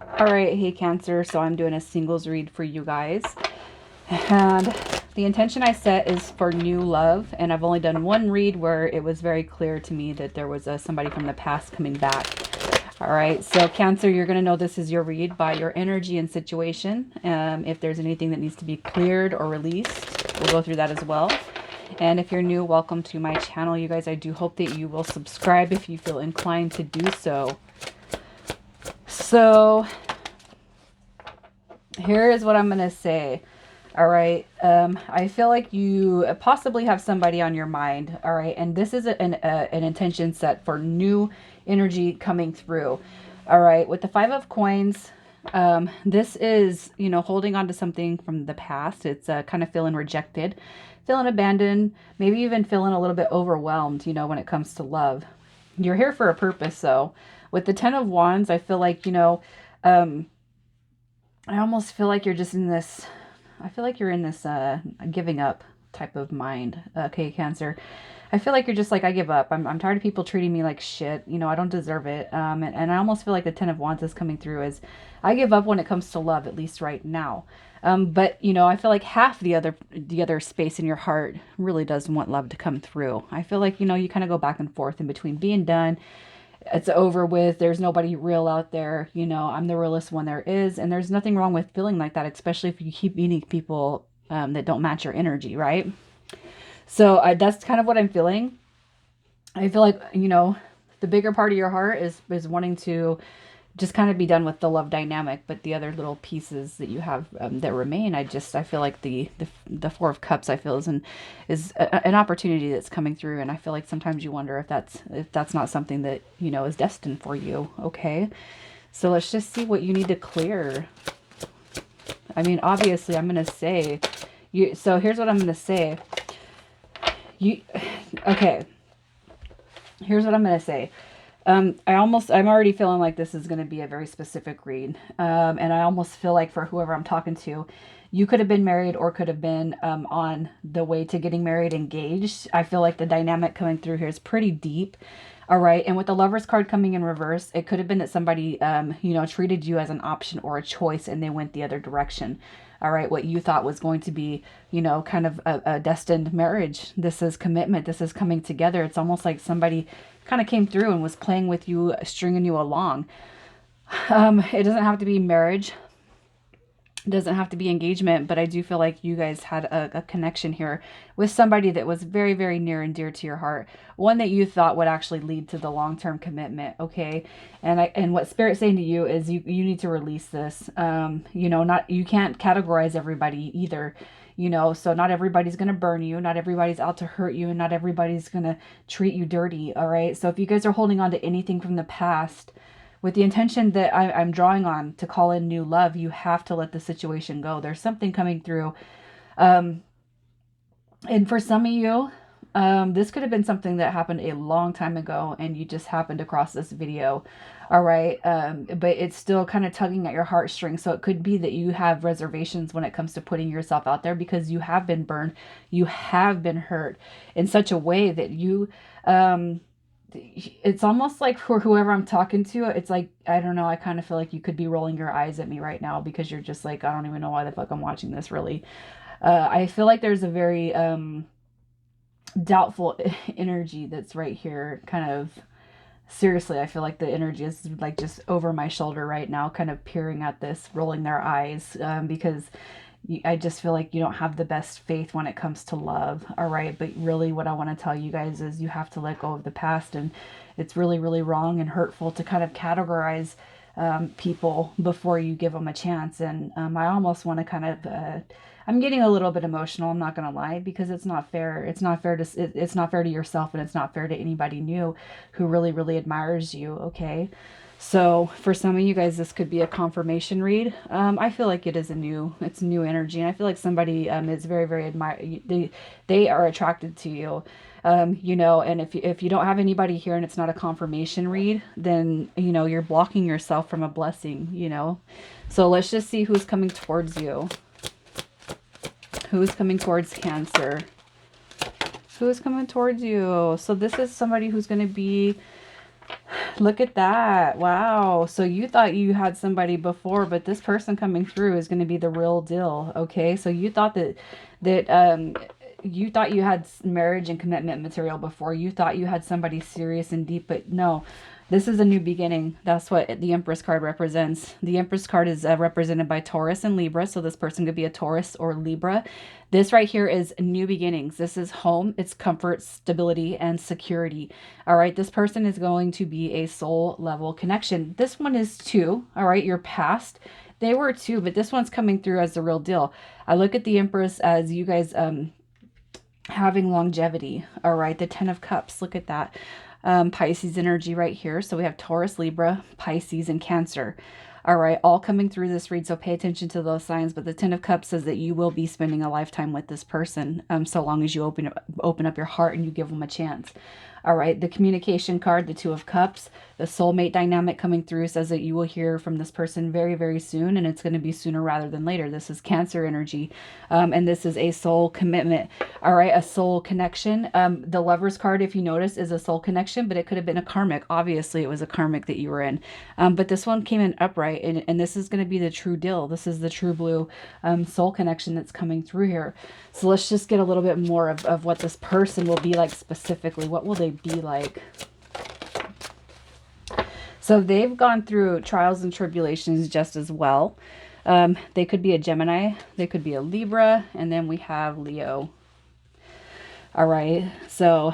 All right, hey Cancer, so I'm doing a singles read for you guys. And the intention I set is for new love, and I've only done one read where it was very clear to me that there was somebody from the past coming back. All right, so Cancer, you're going to know this is your read by your energy and situation. If there's anything that needs to be cleared or released, we'll go through that as well. And if you're new, welcome to my channel, you guys. I do hope that you will subscribe if you feel inclined to do so. So here is what I'm going to say. All right. I feel like you possibly have somebody on your mind. All right. And this is an intention set for new energy coming through. All right. With the 5 of coins, this is, you know, holding on to something from the past. It's kind of feeling rejected, feeling abandoned, maybe even feeling a little bit overwhelmed, you know, when it comes to love. You're here for a purpose, though. With the 10 of wands, I feel like, you know, I almost feel like you're just in this, I feel like you're in this giving up type of mind. Okay, Cancer. I feel like you're just like, I give up. I'm tired of people treating me like shit. You know, I don't deserve it. And I almost feel like the 10 of wands is coming through as I give up when it comes to love, at least right now. But, you know, I feel like half the other space in your heart really does want love to come through. I feel like, you know, you kind of go back and forth in between being done, it's over with, there's nobody real out there, you know, I'm the realest one there is, and there's nothing wrong with feeling like that, especially if you keep meeting people that don't match your energy, right? So that's kind of what I'm feeling. I feel like, you know, the bigger part of your heart is wanting to just kind of be done with the love dynamic, but the other little pieces that you have that remain, I feel like the 4 of cups, I feel an opportunity that's coming through, and I feel like sometimes you wonder if that's not something that, you know, is destined for you. Okay, so let's just see what you need to clear. I mean, obviously I'm gonna say you, so here's what I'm gonna say. Okay, here's what I'm gonna say. I'm already feeling like this is going to be a very specific read. And I almost feel like for whoever I'm talking to, you could have been married or could have been on the way to getting married, engaged. I feel like the dynamic coming through here is pretty deep. All right. And with the Lover's card coming in reverse, it could have been that somebody, you know, treated you as an option or a choice and they went the other direction. All right. What you thought was going to be, you know, kind of a destined marriage. This is commitment. This is coming together. It's almost like somebody kind of came through and was playing with you, stringing you along. It doesn't have to be marriage. It doesn't have to be engagement, but I do feel like you guys had a connection here with somebody that was very, very near and dear to your heart. One that you thought would actually lead to the long-term commitment. Okay. And what Spirit's saying to you is you need to release this. You know, you can't categorize everybody either. You know, so not everybody's going to burn you. Not everybody's out to hurt you. And not everybody's going to treat you dirty. All right. So if you guys are holding on to anything from the past with the intention that I'm drawing on to call in new love, you have to let the situation go. There's something coming through. And for some of you, this could have been something that happened a long time ago and you just happened across this video. All right. But it's still kind of tugging at your heartstrings. So it could be that you have reservations when it comes to putting yourself out there because you have been burned. You have been hurt in such a way that you, it's almost like for whoever I'm talking to, it's like, I don't know, I kind of feel like you could be rolling your eyes at me right now because you're just like, I don't even know why the fuck I'm watching this, really. I feel like there's a very doubtful energy that's right here, kind of. Seriously, I feel like the energy is like just over my shoulder right now, kind of peering at this, rolling their eyes, because I just feel like you don't have the best faith when it comes to love. All right. But really what I want to tell you guys is you have to let go of the past, and it's really, really wrong and hurtful to kind of categorize people before you give them a chance. And I almost want to kind of, I'm getting a little bit emotional. I'm not going to lie, because it's not fair. It's not fair it's not fair to yourself, and it's not fair to anybody new who really, really admires you. Okay. So for some of you guys, this could be a confirmation read. I feel like it's new energy. And I feel like somebody is very, very they are attracted to you. You know, and if you don't have anybody here and it's not a confirmation read, then, you know, you're blocking yourself from a blessing, you know. So let's just see who's coming towards you. Who's coming towards Cancer? Who's coming towards you? So this is somebody who's going to be Look at that. Wow. So you thought you had somebody before, but this person coming through is going to be the real deal. Okay. So you thought that you thought you had marriage and commitment material before. You thought you had somebody serious and deep, but no. This is a new beginning. That's what the Empress card represents. The Empress card is represented by Taurus and Libra. So this person could be a Taurus or Libra. This right here is new beginnings. This is home. It's comfort, stability, and security. All right. This person is going to be a soul level connection. This one is two. All right. Your past. They were two, but this one's coming through as the real deal. I look at the Empress as you guys having longevity. All right. The 10 of Cups. Look at that. Pisces energy right here. So we have Taurus, Libra, Pisces, and Cancer. All right, all coming through this read, so pay attention to those signs. But the 10 of Cups says that you will be spending a lifetime with this person, so long as you open up your heart and you give them a chance. All right, the communication card, the 2 of Cups, the soulmate dynamic coming through says that you will hear from this person very, very soon, and it's going to be sooner rather than later. This is Cancer energy, and this is a soul commitment. All right, a soul connection. The Lover's card, if you notice, is a soul connection, but it could have been a karmic. Obviously, it was a karmic that you were in, but this one came in upright, and this is going to be the true deal. This is the true blue soul connection that's coming through here. So let's just get a little bit more of what this person will be like specifically. What will they be like? So they've gone through trials and tribulations just as well. They could be a Gemini, they could be a Libra, and then we have Leo. All right, so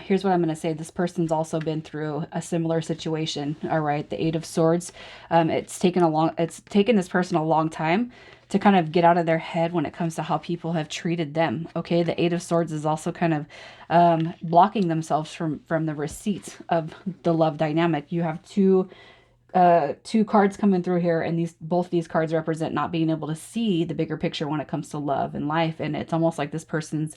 here's what I'm going to say. This person's also been through a similar situation. All right, the 8 of Swords. It's taken this person a long time to kind of get out of their head when it comes to how people have treated them. Okay, the 8 of Swords is also kind of blocking themselves from the receipt of the love dynamic. You have two cards coming through here, and both these cards represent not being able to see the bigger picture when it comes to love and life. And it's almost like this person's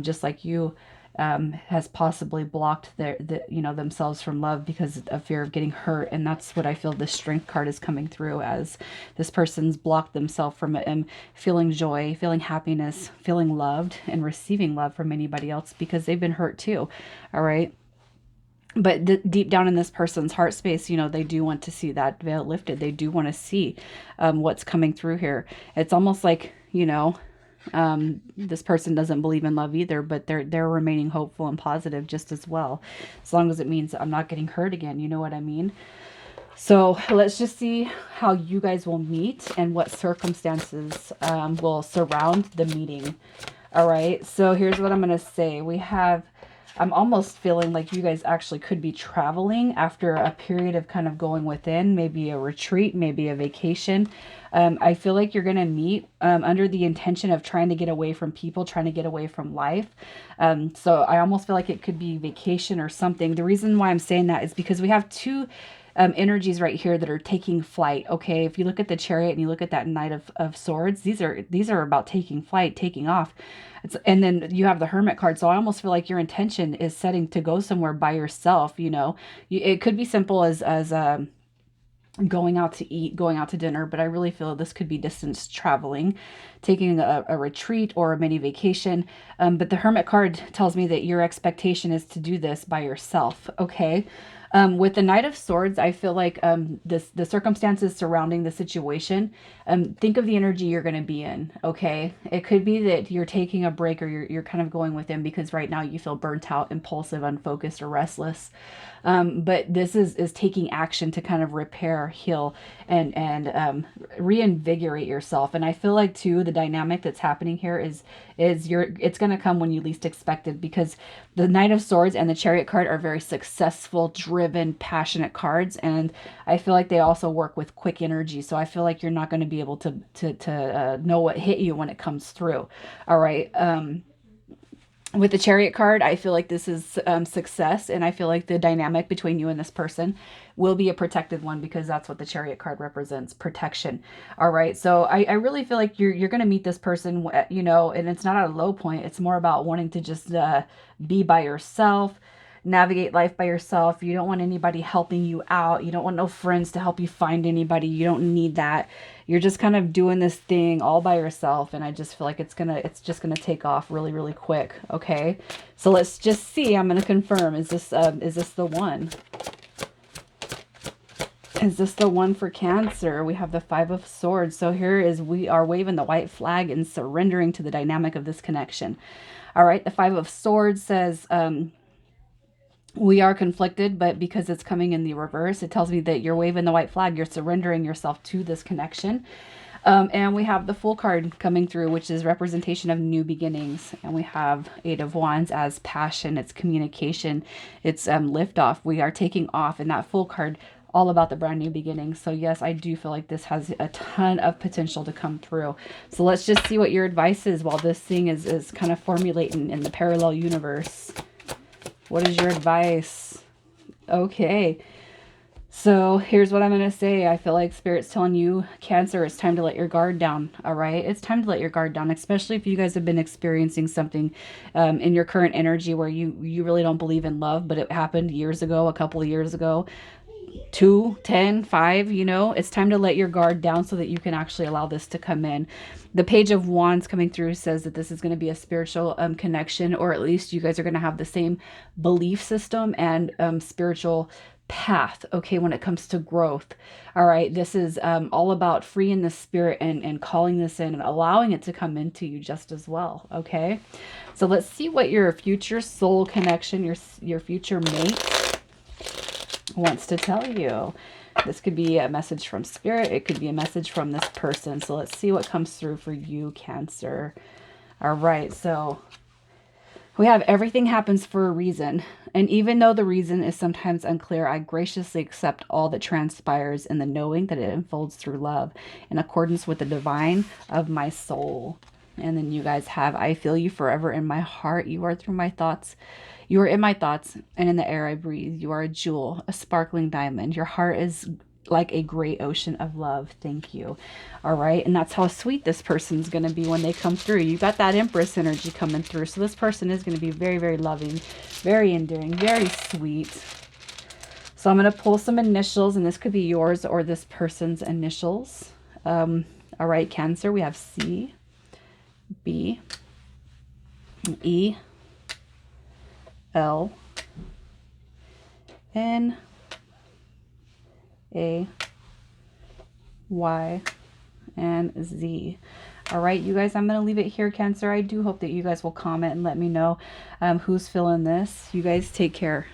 just like you has possibly blocked themselves from love because of fear of getting hurt. And that's what I feel the Strength card is coming through as. This person's blocked themselves from feeling joy, feeling happiness, feeling loved, and receiving love from anybody else because they've been hurt too. All right. But deep down in this person's heart space, they do want to see that veil lifted. They do want to see what's coming through here. It's almost like, this person doesn't believe in love either, but they're remaining hopeful and positive just as well. As long as it means I'm not getting hurt again. You know what I mean? So let's just see how you guys will meet and what circumstances will surround the meeting. All right. So here's what I'm going to say. I'm almost feeling like you guys actually could be traveling after a period of kind of going within, maybe a retreat, maybe a vacation. I feel like you're going to meet under the intention of trying to get away from people, trying to get away from life. So I almost feel like it could be vacation or something. The reason why I'm saying that is because we have two energies right here that are taking flight. Okay, if you look at the Chariot and you look at that Knight of Swords, these are about taking flight, taking off. And then you have the Hermit card. So I almost feel like your intention is setting to go somewhere by yourself. It could be simple as going out to eat, going out to dinner, but I really feel this could be distance traveling, taking a retreat or a mini vacation. But the Hermit card tells me that your expectation is to do this by yourself. Okay. With the Knight of Swords, I feel like the circumstances surrounding the situation, think of the energy you're going to be in, okay? It could be that you're taking a break or you're kind of going within because right now you feel burnt out, impulsive, unfocused, or restless. But this is taking action to kind of repair, heal, and reinvigorate yourself. And I feel like too, the dynamic that's happening here is it's going to come when you least expect it, because the Knight of Swords and the Chariot card are very successful, driven, passionate cards. And I feel like they also work with quick energy. So I feel like you're not going to be able to know what hit you when it comes through. All right. With the Chariot card, I feel like this is success, and I feel like the dynamic between you and this person will be a protected one, because that's what the Chariot card represents, protection. All right, so I really feel like you're going to meet this person, and it's not at a low point. It's more about wanting to just be by yourself, navigate life by yourself. You don't want anybody helping you out. You don't want no friends to help you find anybody. You don't need that. You're just kind of doing this thing all by yourself, and I just feel like it's just gonna take off really, really quick. Okay, so let's just see. I'm gonna confirm. Is this the one? Is this the one for Cancer? We have the Five of Swords. So here is, we are waving the white flag and surrendering to the dynamic of this connection. All right. The Five of Swords says, we are conflicted, but because it's coming in the reverse, it tells me that you're waving the white flag. You're surrendering yourself to this connection. And we have the Fool card coming through, which is representation of new beginnings. And we have Eight of Wands as passion. It's communication. It's liftoff. We are taking off. And that Fool card, all about the brand new beginnings. So yes, I do feel like this has a ton of potential to come through. So let's just see what your advice is while this thing is kind of formulating in the parallel universe. What is your advice? Okay. So here's what I'm going to say. I feel like Spirit's telling you, Cancer, it's time to let your guard down. All right. It's time to let your guard down, especially if you guys have been experiencing something in your current energy where you really don't believe in love, but it happened years ago, a couple of years ago, 2, 10, 5, you know, it's time to let your guard down so that you can actually allow this to come in. The Page of Wands coming through says that this is going to be a spiritual connection, or at least you guys are going to have the same belief system and spiritual path, okay, when it comes to growth. All right, this is all about freeing the spirit and calling this in and allowing it to come into you just as well, okay? So let's see what your future soul connection, your future mate wants to tell you. This could be a message from Spirit. It could be a message from this person. So let's see what comes through for you, Cancer. All right, so we have everything happens for a reason. And even though the reason is sometimes unclear, I graciously accept all that transpires in the knowing that it unfolds through love in accordance with the divine of my soul. And then you guys have, I feel you forever in my heart. You are through my thoughts. You are in my thoughts and in the air I breathe. You are a jewel, a sparkling diamond. Your heart is like a great ocean of love. Thank you. All right. And that's how sweet this person's going to be when they come through. You got that Empress energy coming through. So this person is going to be very, very loving, very endearing, very sweet. So I'm going to pull some initials, and this could be yours or this person's initials. All right, Cancer, we have C, B, E, L, N, A, Y, and Z. All right, you guys, I'm going to leave it here, Cancer. I do hope that you guys will comment and let me know who's feeling this. You guys take care.